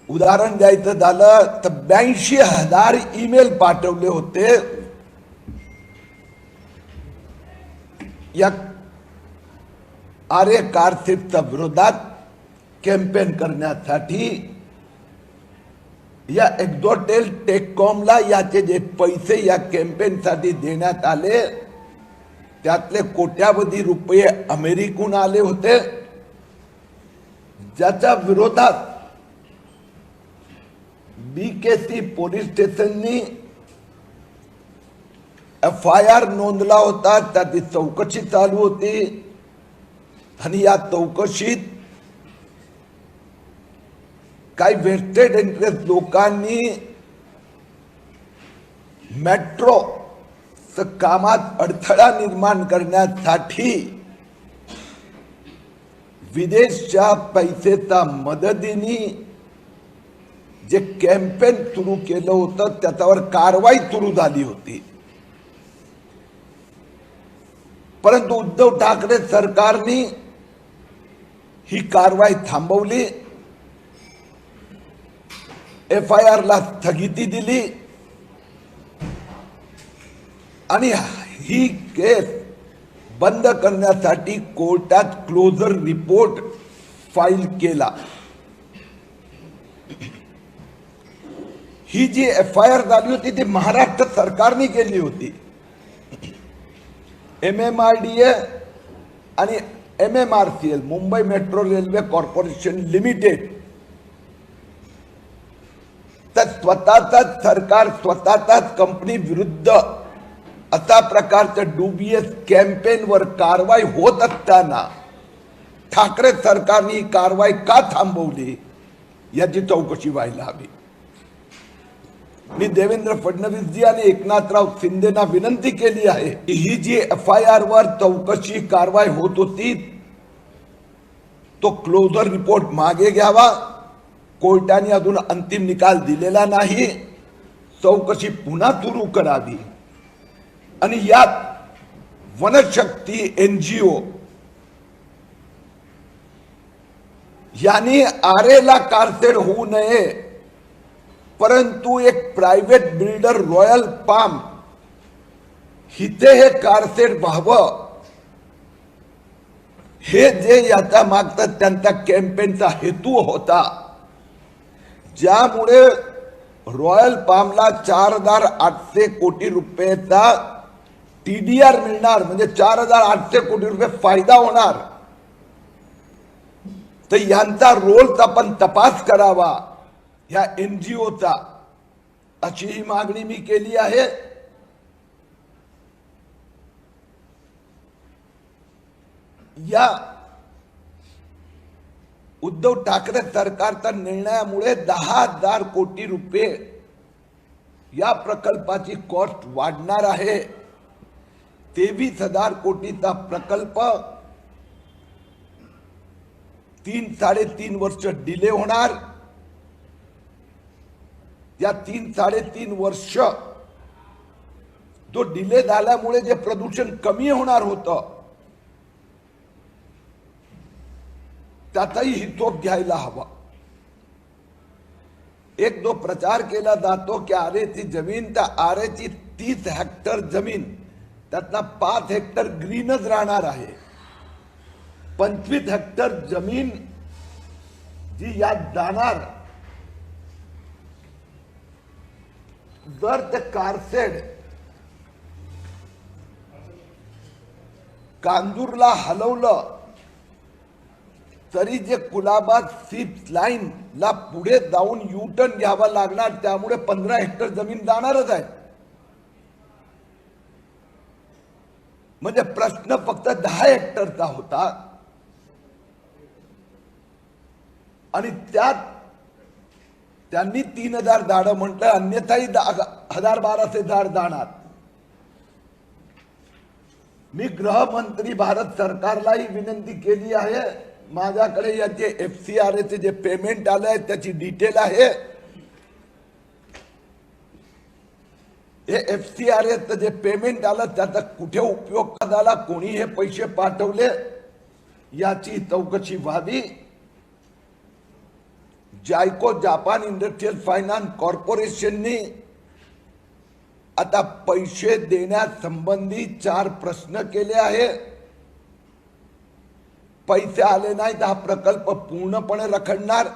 उदाहरण द्यायचं झालं तर 82,000 ईमेल पाठवले होते या आर्य कारसेपच्या विरोधात कॅम्पेन करण्यासाठी। या एक्झॉटेल टेककॉमला याचे जे पैसे या कॅम्पेनसाठी देण्यात आले त्यातले कोट्यावधी रुपये अमेरिकेहून आले होते, ज्याच्या विरोधात बीकेसी पोलीस स्टेशननी FIR नोंदला होता, त्याची चौकशी चालू होती आणि या चौकशीत काही वेस्टेड इंटरेस्ट लोकांनी मेट्रो कामात अडथळा निर्माण करण्यासाठी विदेशच्या पैसेच्या मदतीने जे कॅम्पेन सुरू केलं होतं त्याच्यावर कारवाई सुरू झाली होती, परंतु उद्धव ठाकरे सरकारने ही कारवाई थांबवली, FIR ला स्थगिती दिली आणि ही केस बंद करण्यासाठी कोर्टात क्लोजर रिपोर्ट फाईल केला। ही जी FIR झाली होती ती महाराष्ट्र सरकारने केली होती। MMRDA आणि MMRCL Mumbai metro railway corporation limited तर स्वतःचाच सरकार स्वतःचाच कंपनी विरुद्ध अशा प्रकारच्या डुबियस कॅम्पेनवर कारवाई होत असताना ठाकरे सरकारने ही कारवाई का थांबवली याची चौकशी व्हायला हवी। मी देवेंद्र फडणवीसजी आणि एकनाथराव शिंदेना विनंती केली आहे की ही जी FIR वर चौकशी कारवाई होत होती तो क्लोजर रिपोर्ट मागे घ्यावा। कोर्टाने अजून अंतिम निकाल दिलेला नाही, चौकशी पुन्हा सुरू करावी आणि यात वनशक्ती NGO यांनी आरेला कारसेड होऊ नये, परंतु एक प्रायव्हेट बिल्डर रॉयल पाम हिथे हे कारसेड व्हावं हे जे याचा मागचा त्यांचा कॅम्पेनचा हेतू होता, ज्यामुळे रॉयल पामला 4,800 कोटी रुपयाचा TDR मिळणार, म्हणजे 4,800 कोटी रुपये फायदा होणार, तर यांचा रोलचा पण तपास करावा या NGOचा, अशी ही मागणी मी केली आहे। या उद्धव ठाकरे सरकारच्या निर्णयामुळे 10,000 कोटी रुपये या प्रकल्पाची कॉस्ट वाढणार आहे। 23,000 कोटीचा प्रकल्प 3-3.5 वर्ष डिले होणार। या 3-3.5 वर्ष जो डिले झाल्यामुळे जे प्रदूषण कमी होणार होतं त्याचाही हिशोब घ्यायला हवा। एक जो प्रचार केला जातो की आरेची जमीन, त्या आरेची 30 हेक्टर जमीन त्यातला 5 हेक्टर ग्रीनच राहणार आहे, 25 हेक्टर जमीन जी यात जाणार, जर ते कारसेड कांजूरला हलवलं तरी जे कुलाबा सिप्स लाईन ला पुढे जाऊन U-टर्न घ्यावा लागणार, त्यामुळे 15 हेक्टर जमीन जाणारच आहे। म्हणजे प्रश्न फक्त 10 हेक्टरचा होता आणि त्यात त्यांनी 3,000 झाडं म्हटलं, अन्यथाही 1,000-1,200 झाड जाणार। मी गृहमंत्री भारत सरकारलाही विनंती केली आहे, माझ्याकडे याचे FCRA चे जे पेमेंट आलंय त्याची डिटेल आहे। हे FCRA चं जे पेमेंट आलं त्याचा कुठे उपयोग झाला, कोणी हे पैसे पाठवले याची चौकशी व्हावी। जायको जापान इंडस्ट्रियल फायनान्स कॉर्पोरेशनने आता पैसे देण्यासंबंधी 4 प्रश्न केले आहे. पैसे आले नाही तर हा प्रकल्प पूर्णपणे रखडणार.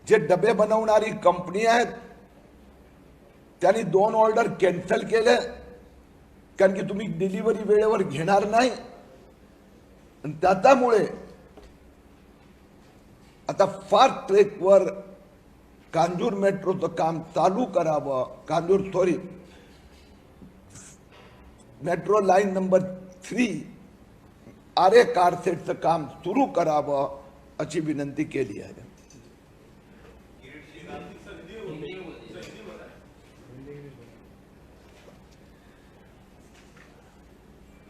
जे डबे बनवणारी कंपनी आहेत त्यांनी 2 ऑर्डर कॅन्सल केले कारण की तुम्ही डिलिव्हरी वेळेवर घेणार नाही. आणि त्यामुळे आता फास्ट ट्रॅकवर कांजूर मेट्रोचं काम चालू करावं. मेट्रो लाईन नंबर 3 आरे कारसेटचं काम सुरू करावं अशी विनंती केली आहे.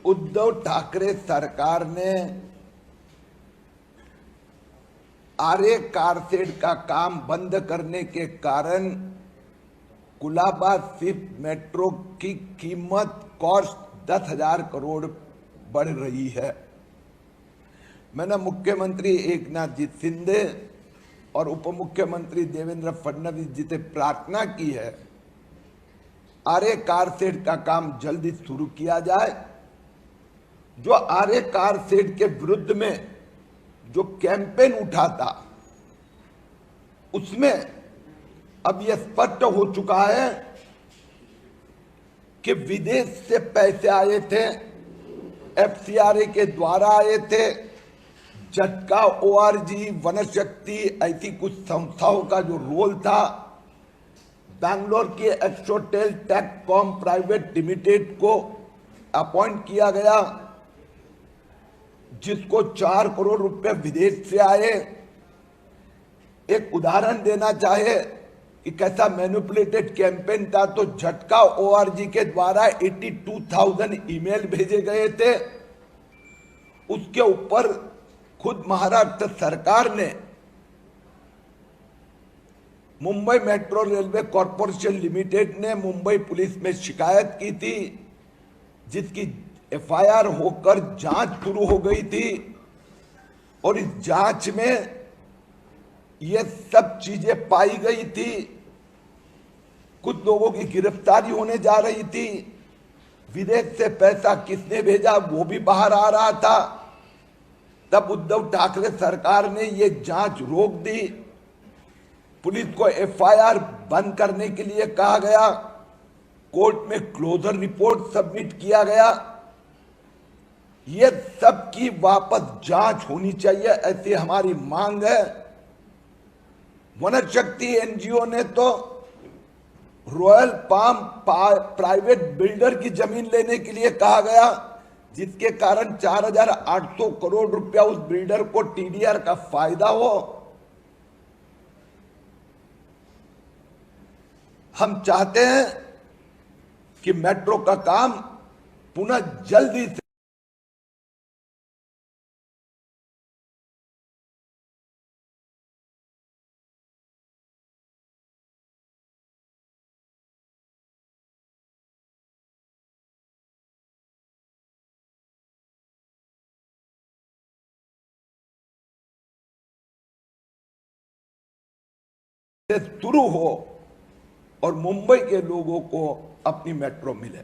उद्धव ठाकरे सरकार ने आरे कारसेट का काम बंद करने के कारण कुलाबा सिर्फ मेट्रो की कीमत कॉस्ट 10,000 करोड़ बढ़ रही है. मैंने मुख्यमंत्री एकनाथ जी शिंदे और उप मुख्यमंत्री देवेंद्र फडणवीस जी से प्रार्थना की है, आरे कारसेट का काम जल्दी शुरू किया जाए. जो आरे कारसेट के विरुद्ध में जो कैंपेन उठा था उसमें अब यह स्पष्ट हो चुका है कि विदेश से पैसे आए थे, एफसीआरए के द्वारा आए थे. झटका ओआरजी, वनशक्ति ऐसी कुछ संस्थाओं का जो रोल था, बैंगलोर के एक्सोटेल टेककॉम प्राइवेट लिमिटेड को अपॉइंट किया गया जिसको 4 करोड़ रुपए विदेश से आए. एक उदाहरण देना चाहे कि कैसा मैनिपुलेटेड कैंपेन था, तो झटका ओआरजी के द्वारा 82,000 ईमेल भेजे गए थे. उसके ऊपर खुद महाराष्ट्र सरकार ने Mumbai metro railway corporation limited ने मुंबई पुलिस में शिकायत की थी, जिसकी एफआईआर होकर जांच शुरू हो गई थी. और इस जांच में ये सब चीजें पाई गई थी. कुछ लोगों की गिरफ्तारी होने जा रही थी. विदेश से पैसा किसने भेजा वो भी बाहर आ रहा था. तब उद्धव ठाकरे सरकार ने ये जांच रोक दी. पुलिस को एफआईआर बंद करने के लिए कहा गया. कोर्ट में क्लोजर रिपोर्ट सबमिट किया गया. ये सब की वापस जांच होनी चाहिए, ऐसी हमारी मांग है. वनशक्ति एनजीओ ने तो रॉयल पाम प्राइवेट बिल्डर की जमीन लेने के लिए कहा गया, जिसके कारण 4,800 करोड़ रुपया उस बिल्डर को टीडीआर का फायदा हो. हम चाहते हैं कि मेट्रो का काम पुनः जल्दी से शुरू हो और मुंबई के लोगों को अपनी मेट्रो मिले.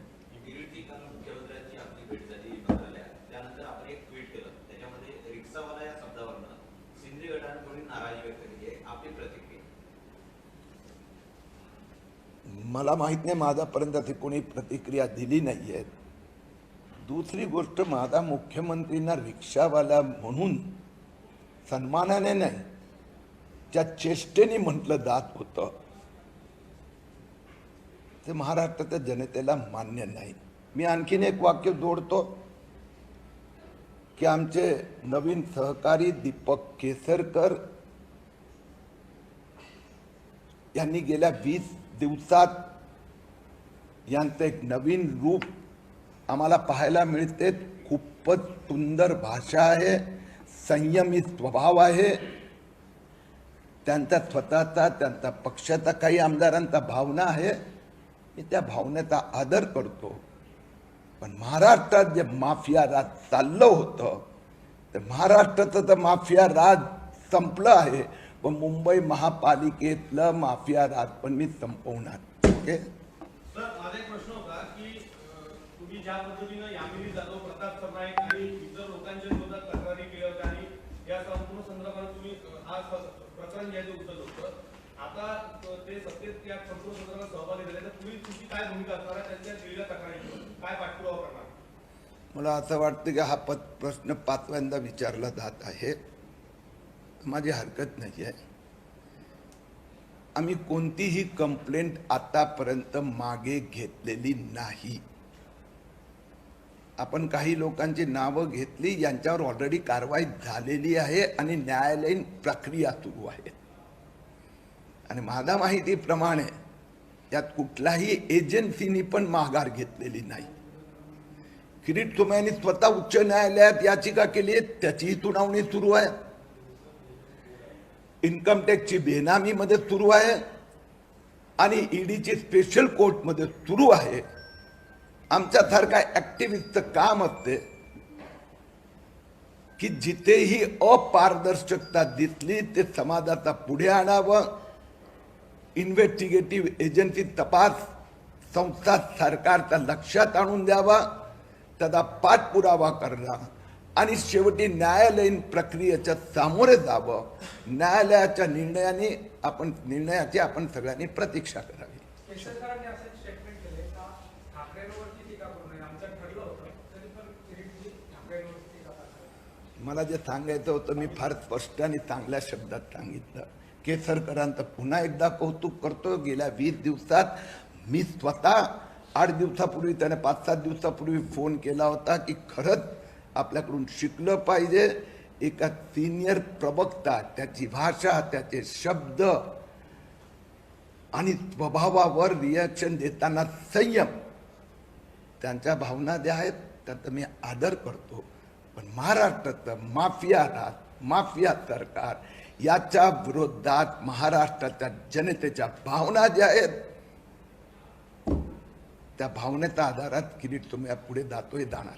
मला माहित नाही, माझ्यापर्यंत ती कोणी प्रतिक्रिया दिली नाहीये. दुसरी गोष्ट, माझा मुख्यमंत्रींना रिक्षावाला म्हणून सन्मानाने नाही, त्या चेष्टेने म्हटलं जात होतं, ते महाराष्ट्राच्या जनतेला मान्य नाही. मी आणखीन एक वाक्य जोडतो की आमचे नवीन सहकारी दीपक केसरकर यांनी गेल्या 20 दिवसात यांचं एक नवीन रूप आम्हाला पाहायला मिळते. खूपच सुंदर भाषा आहे, संयमी स्वभाव आहे. त्यांचा स्वतःचा, त्यांचा पक्षाचा, काही आमदारांचा भावना आहे, मी त्या भावनेचा आदर करतो. पण महाराष्ट्रात जे माफिया राज चाललं होतं, तर महाराष्ट्राचं तर माफिया राज संपलं आहे. पण मुंबई महापालिकेतलं माफिया राज पण मी संपवणार. ओके. सर, माझा एक प्रश्न होता की तुम्ही ज्या पद्धतीनं यामिनी जाधव, प्रताप सरनाईक आणि इतर लोकांच्या विरोधात तक्रारी केल्या होत्या आणि या संपूर्ण संदर्भात तुम्ही हा प्रकरण जे उचललं होतं, आता ते सत्तेत या संपूर्ण संदर्भात सहभागी झाले तर तुम्ही तुमची काय भूमिका असणार आहे, त्यांच्या दिलेल्या तक्रारीवर काय पाठपुरावा करणार? मला असं वाटतं की हा प्रश्न 5व्यांदा विचारला जात आहे. माझी हरकत नाही आहे. आम्ही कोणतीही कंप्लेंट आतापर्यंत मागे घेतलेली नाही. आपण काही लोकांची नावं घेतली, यांच्यावर ऑलरेडी कारवाई झालेली आहे आणि न्यायालयीन प्रक्रिया सुरू आहे. आणि माझ्या माहितीप्रमाणे यात कुठल्याही एजन्सीनी पण माघार घेतलेली नाही. किरीट सोमय्यांनी स्वतः उच्च न्यायालयात याचिका केली आहे, त्याचीही सुनावणी सुरू आहे. इन्कम टॅक्सची बेनामीमध्ये सुरू आहे आणि ईडीची स्पेशल कोर्टमध्ये सुरू आहे. आमच्यासारखा ऍक्टिव्हिस्टचं काम असते की जिथेही अपारदर्शकता दिसली ते समाजाचा पुढे आणावं. इन्व्हेस्टिगेटिव्ह एजन्सी तपास संस्था सरकारच्या लक्षात आणून द्यावा, त्याचा पाठपुरावा करणं आणि शेवटी न्यायालयीन प्रक्रियेच्या सामोरे जावं. न्यायालयाच्या निर्णयाची आपण सगळ्यांनी प्रतीक्षा करावी. मला जे सांगायचं होतं मी फार स्पष्ट आणि चांगल्या शब्दात सांगितलं. केसरकरांचं पुन्हा एकदा कौतुक करतो. गेल्या 20 दिवसात मी स्वतः 8 दिवसापूर्वी, त्याने 5-7 दिवसापूर्वी फोन केला होता की खरंच आपल्याकडून शिकलं पाहिजे. एका सिनियर प्रवक्ता, त्याची भाषा, त्याचे शब्द आणि स्वभावावर रिॲक्शन देताना संयम, त्यांच्या भावना ज्या आहेत त्याचा मी आदर करतो. पण महाराष्ट्राचं माफिया राज, माफिया सरकार याच्या विरोधात महाराष्ट्राच्या जनतेच्या भावना ज्या आहेत त्या भावनेच्या आधारात किरीट सोमय्या पुढे जातोय, जाणार.